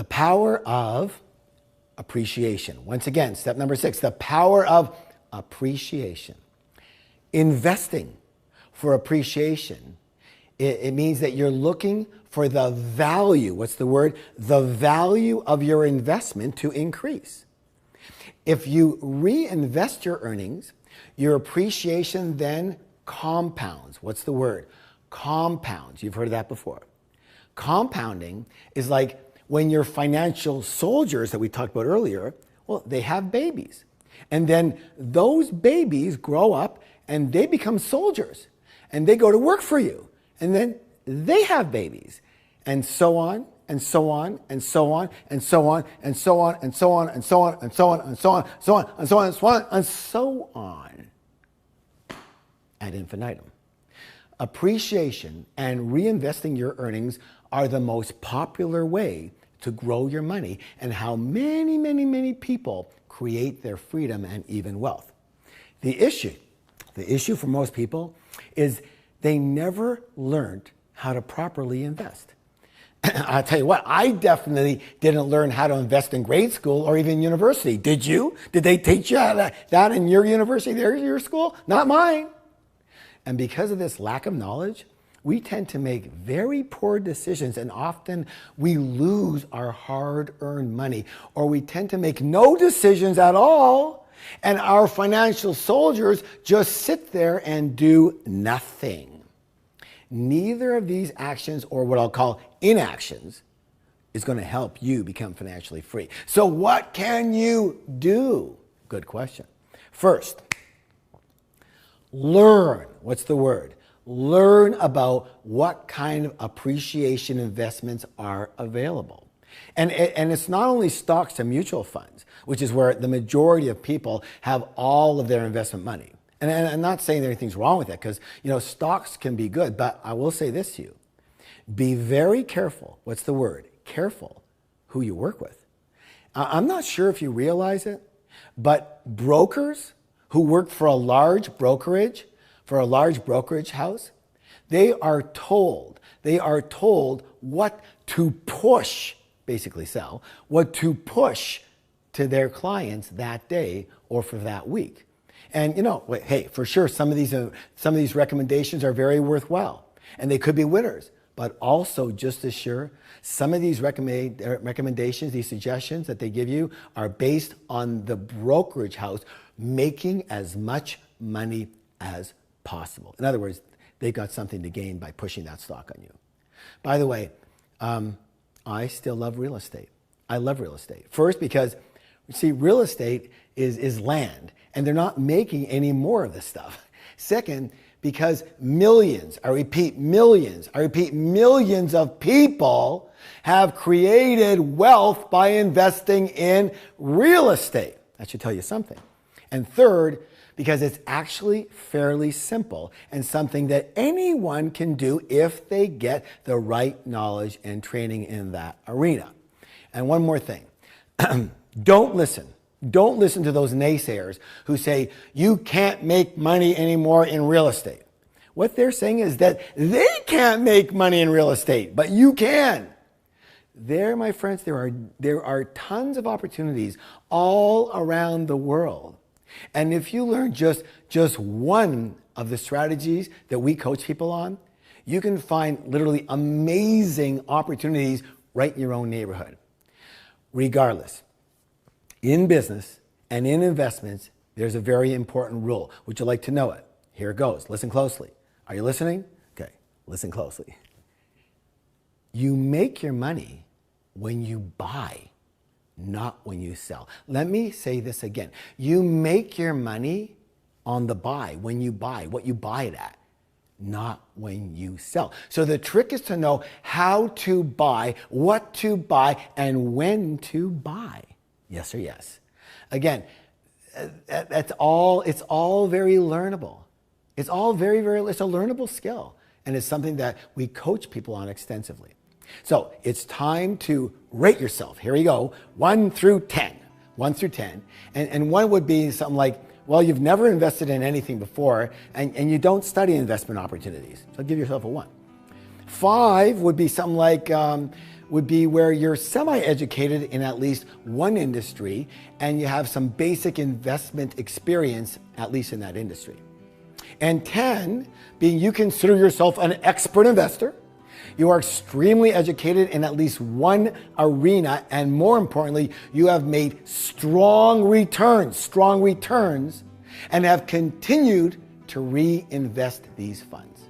The power of appreciation. Once again, step number 6, the power of appreciation. Investing for appreciation. It means that you're looking for the value. What's the word? The value of your investment to increase. If you reinvest your earnings, your appreciation then compounds. What's the word? Compounds. You've heard of that before. Compounding is like when your financial soldiers that we talked about earlier, well, they have babies. And then those babies grow up and they become soldiers. And they go to work for you. And then they have babies. And so on, and so on, and so on, and so on, and so on, and so on, and so on, and so on, and so on, so on, and so on, and so on, and so on. Ad infinitum. Appreciation and reinvesting your earnings are the most popular way to grow your money and how many, many, many people create their freedom and even wealth. The issue for most people is they never learned how to properly invest. I'll tell you what, I definitely didn't learn how to invest in grade school or even university. Did you? Did they teach you that in your university, your school? Not mine. And because of this lack of knowledge, we tend to make very poor decisions, and often we lose our hard-earned money, or we tend to make no decisions at all, and our financial soldiers just sit there and do nothing. Neither of these actions, or what I'll call inactions, is going to help you become financially free. So what can you do? Good question. First, learn. What's the word? Learn about what kind of appreciation investments are available. And it's not only stocks and mutual funds, which is where the majority of people have all of their investment money. And I'm not saying anything's wrong with it, because stocks can be good, but I will say this to you. Be very careful. What's the word? Careful who you work with. I'm not sure if you realize it, but brokers who work for a large brokerage house, they are told what to push, basically sell, what to push to their clients that day or for that week. And hey, for sure, some of these recommendations are very worthwhile, and they could be winners. But also, just as sure, some of these recommendations, these suggestions that they give you, are based on the brokerage house making as much money as possible. In other words, they've got something to gain by pushing that stock on you. By the way, I still love real estate. I love real estate. First, because see, real estate is land, and they're not making any more of this stuff. Second, because millions of people have created wealth by investing in real estate. That should tell you something. And third, because it's actually fairly simple and something that anyone can do if they get the right knowledge and training in that arena. And one more thing, don't listen to those naysayers who say you can't make money anymore in real estate. What they're saying is that they can't make money in real estate, but you can. There, my friends, there are tons of opportunities all around the world. And if you learn just one of the strategies that we coach people on, you can find literally amazing opportunities right in your own neighborhood. Regardless, in business and in investments, there's a very important rule. Would you like to know it? Here it goes. Listen closely. Are you listening? Okay, listen closely. You make your money when you buy, not when you sell. Let me say this again. You make your money on the buy, when you buy, what you buy it at, not when you sell. So the trick is to know how to buy, what to buy, and when to buy. Yes or yes? Again, it's all very learnable. It's all it's a learnable skill. And it's something that we coach people on extensively. So it's time to rate yourself. Here we go. 1 through 10. 1 through 10. And 1 would be something like, well, you've never invested in anything before and you don't study investment opportunities. So give yourself a 1. 5 would be something like, would be where you're semi-educated in at least one industry and you have some basic investment experience, at least in that industry. And 10, being you consider yourself an expert investor. You are extremely educated in at least one arena, and more importantly, you have made strong returns, and have continued to reinvest these funds.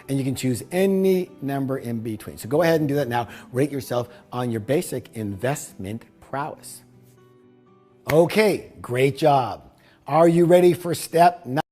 And you can choose any number in between. So go ahead and do that now. Rate yourself on your basic investment prowess. Okay, great job. Are you ready for step 9?